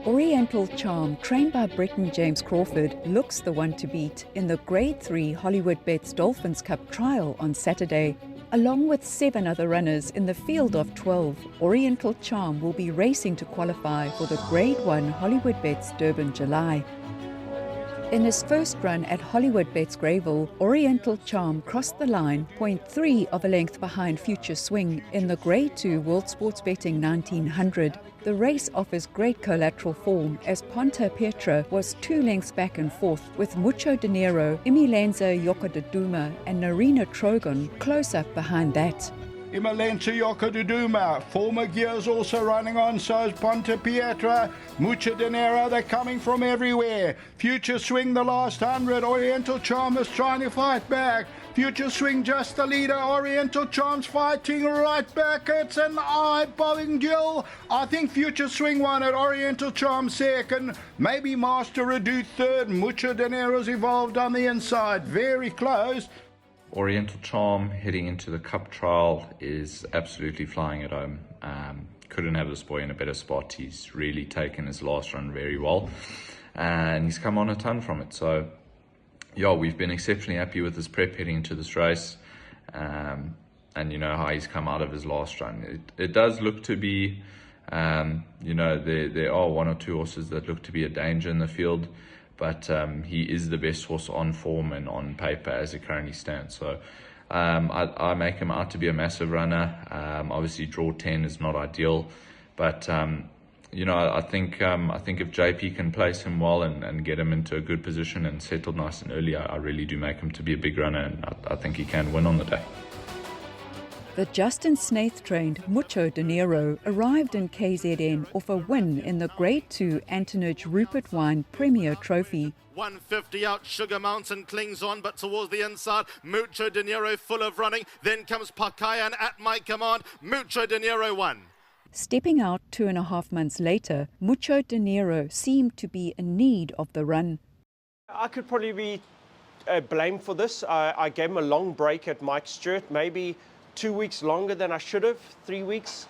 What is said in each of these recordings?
Oriental Charm, trained by Briton James Crawford, looks the one to beat in the Grade 3 Hollywoodbets Dolphins Cup trial on Saturday. Along with 7 other runners in the field of 12, Oriental Charm will be racing to qualify for the Grade 1 Hollywoodbets Durban July. In his first run at Hollywoodbets Greyville, Oriental Charm crossed the line 0.3 of a length behind Future Swing in the Grade 2 World Sports Betting 1900. The race offers great collateral form as Ponte Pietra was 2 lengths back and forth, with MUCHO DINERO, Imilenza Yokoduduma and Narina Trogon close up behind that. Imilenza Yokoduduma, former gears also running on, so is Ponte Pietra, MUCHO DINERO, they're coming from everywhere. Future Swing the last 100, Oriental Charm is trying to fight back. Future Swing just the leader, Oriental Charm's fighting right back, it's an eye-popping duel. I think Future Swing won it, Oriental Charm second, maybe Master Redu third, MUCHO DINERO's evolved on the inside, very close. Oriental Charm heading into the Cup trial is absolutely flying at home. Couldn't have this boy in a better spot. He's really taken his last run very well and he's come on a ton from it. So yeah, we've been exceptionally happy with his prep heading into this race, and you know how he's come out of his last run. It does look to be, you know, there are 1 or 2 horses that look to be a danger in the field, but he is the best horse on form and on paper as it currently stands. So I make him out to be a massive runner. Obviously draw 10 is not ideal, but you know, I think if JP can place him well and get him into a good position and settle nice and early, I really do make him to be a big runner, and I think he can win on the day. The Justin Snaith trained MUCHO DINERO arrived in KZN off a win in the Grade 2 Antonage Rupert Wine Premier Trophy. 150 out, Sugar Mountain clings on, but towards the inside, MUCHO DINERO full of running, then comes Pakayan at my command, MUCHO DINERO won. Stepping out 2.5 months later, MUCHO DINERO seemed to be in need of the run. I could probably be blamed for this. I gave him a long break at Mike Stewart, maybe 2 weeks longer than I should have, 3 weeks.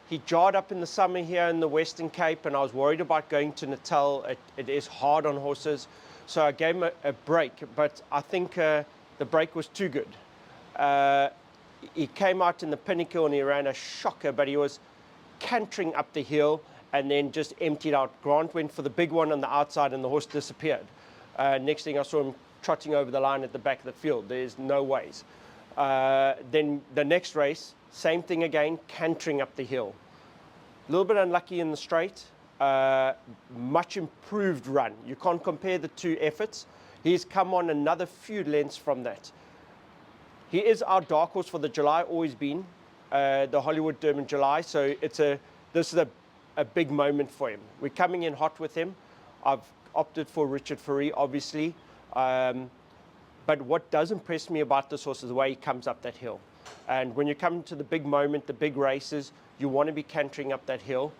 He jarred up in the summer here in the Western Cape, and I was worried about going to Natal. It is hard on horses, so I gave him a break, but I think the break was too good. He came out in the Pinnacle and he ran a shocker, but he was cantering up the hill and then just emptied out. Grant went for the big one on the outside and the horse disappeared. Next thing I saw him trotting over the line at the back of the field. There's no ways. Then the next race, same thing again, cantering up the hill. A little bit unlucky in the straight, much improved run. You can't compare the 2 efforts. He's come on another few lengths from that. He is our dark horse for the July, always been, the Hollywood Durban July, so this is a big moment for him. We're coming in hot with him. I've opted for Richard Fourie, obviously. But what does impress me about this horse is the way he comes up that hill. And when you come to the big moment, the big races, you want to be cantering up that hill.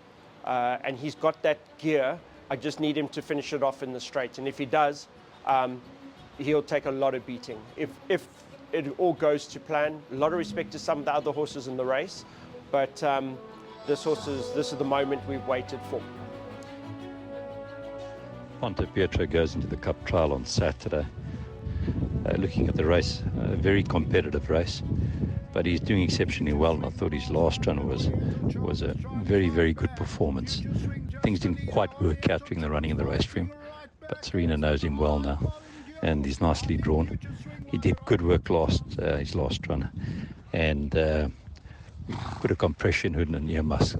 And he's got that gear. I just need him to finish it off in the straight. And if he does, he'll take a lot of beating. If it all goes to plan, a lot of respect to some of the other horses in the race, but this is the moment we've waited for. Ponte Pietra goes into the Cup trial on Saturday. Looking at the race, a very competitive race, but he's doing exceptionally well, and I thought his last run was a very, very good performance. Things didn't quite work out during the running of the race for him, but Serino knows him well now, and he's nicely drawn. He did good work his last run, and put a compression hood and earmuffs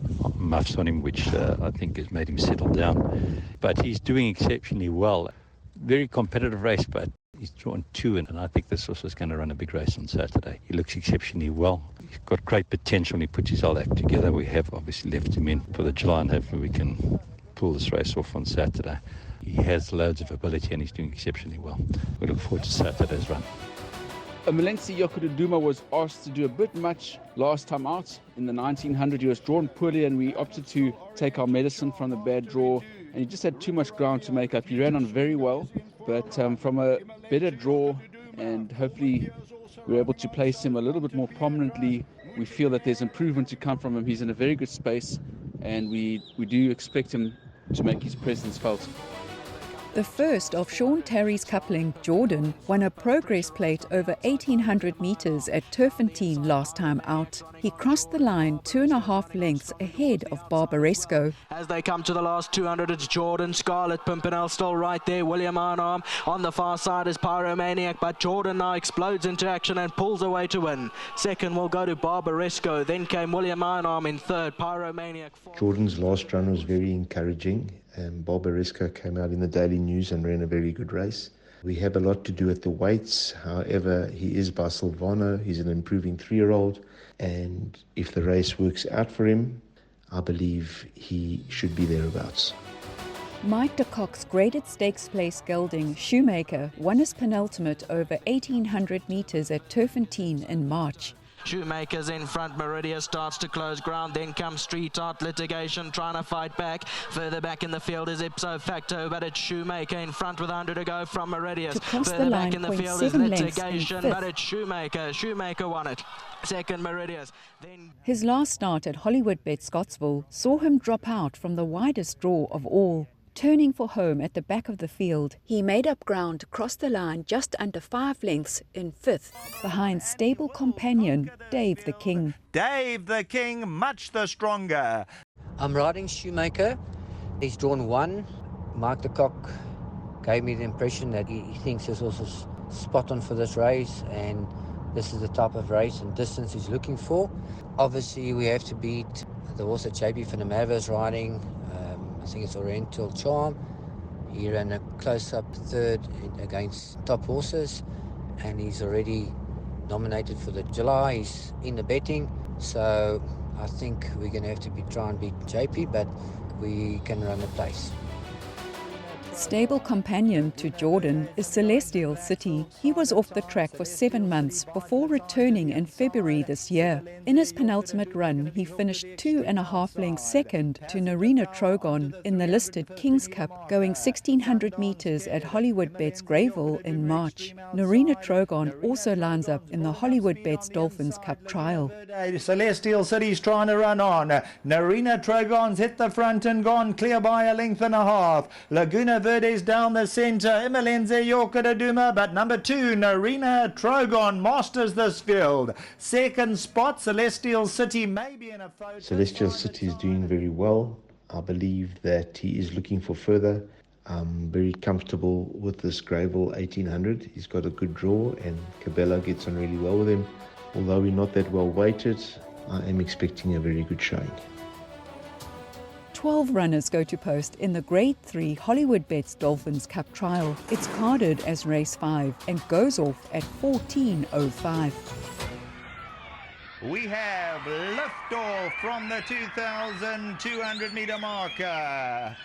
on him, which I think has made him settle down. But he's doing exceptionally well. Very competitive race, but he's drawn 2, and I think this horse is going to run a big race on Saturday. He looks exceptionally well. He's got great potential when he puts his whole act together. We have obviously left him in for the July, and hopefully we can pull this race off on Saturday. He has loads of ability and he's doing exceptionally well. We look forward to Saturday's run. Imilenza Yokoduduma was asked to do a bit much last time out. In the 1900, he was drawn poorly and we opted to take our medicine from the bad draw, and he just had too much ground to make up. He ran on very well, but from a better draw, and hopefully we're able to place him a little bit more prominently, we feel that there's improvement to come from him. He's in a very good space, and we do expect him to make his presence felt. The first of Sean Terry's coupling, Jordan, won a progress plate over 1,800 metres at Turfentine last time out. He crossed the line 2.5 lengths ahead of Barbaresco. As they come to the last 200, it's Jordan, Scarlet Pimpernel still right there, William Arnarm. On the far side is Pyromaniac, but Jordan now explodes into action and pulls away to win. Second will go to Barbaresco, then came William Arnarm in third, Pyromaniac fourth. Jordan's last run was very encouraging. Barbaresco came out in the Daily News and ran a very good race. We have a lot to do at the weights. However, he is by Silvano. He's an improving 3-year-old. And if the race works out for him, I believe he should be thereabouts. Mike de Kock's graded stakes place gelding, Shoemaker, won his penultimate over 1,800 metres at Turfentine in March. Shoemaker's in front, Meridia starts to close ground, then comes Street Art, Litigation trying to fight back. Further back in the field is Ipso Facto, but it's Shoemaker in front with 100 to go from Meridius. Further back in the field is Litigation, but it's Shoemaker. Shoemaker won it. Second, Meridius. Then his last start at Hollywoodbets Scottsville saw him drop out from the widest draw of all. Turning for home at the back of the field, he made up ground to cross the line just under 5 lengths in 5th, behind stable companion Dave the King. Dave the King, much the stronger. I'm riding Shoemaker. He's drawn 1. Mike de Kock gave me the impression that he thinks he's also spot on for this race, and this is the type of race and distance he's looking for. Obviously, we have to beat the horse that JP van der Merwe is riding. I think it's Oriental Charm. He ran a close-up third against top horses, and he's already nominated for the July. He's in the betting, so I think we're going to have to try and beat JP, but we can run the place. Stable companion to Jordan is Celestial City. He was off the track for 7 months before returning in February this year. In his penultimate run, he finished 2.5 lengths second to Narina Trogon in the listed King's Cup, going 1,600 metres at Hollywoodbets Greyville in March. Narina Trogon also lines up in the Hollywoodbets Dolphins Cup trial. Celestial City's trying to run on. Narina Trogon's hit the front and gone clear by 1.5 lengths. Laguna Verde's down the centre. Imelenze Yorkadaduma, but number 2, Narina Trogon, masters this field. Second spot, Celestial City may be in a photo. Celestial City is doing very well. I believe that he is looking for further. I'm very comfortable with this Greyville 1800. He's got a good draw, and Cabela gets on really well with him. Although we're not that well weighted, I am expecting a very good showing. 12 runners go to post in the Grade 3 Hollywoodbets Dolphins Cup trial. It's carded as race 5 and goes off at 14:05. We have liftoff from the 2,200 metre marker.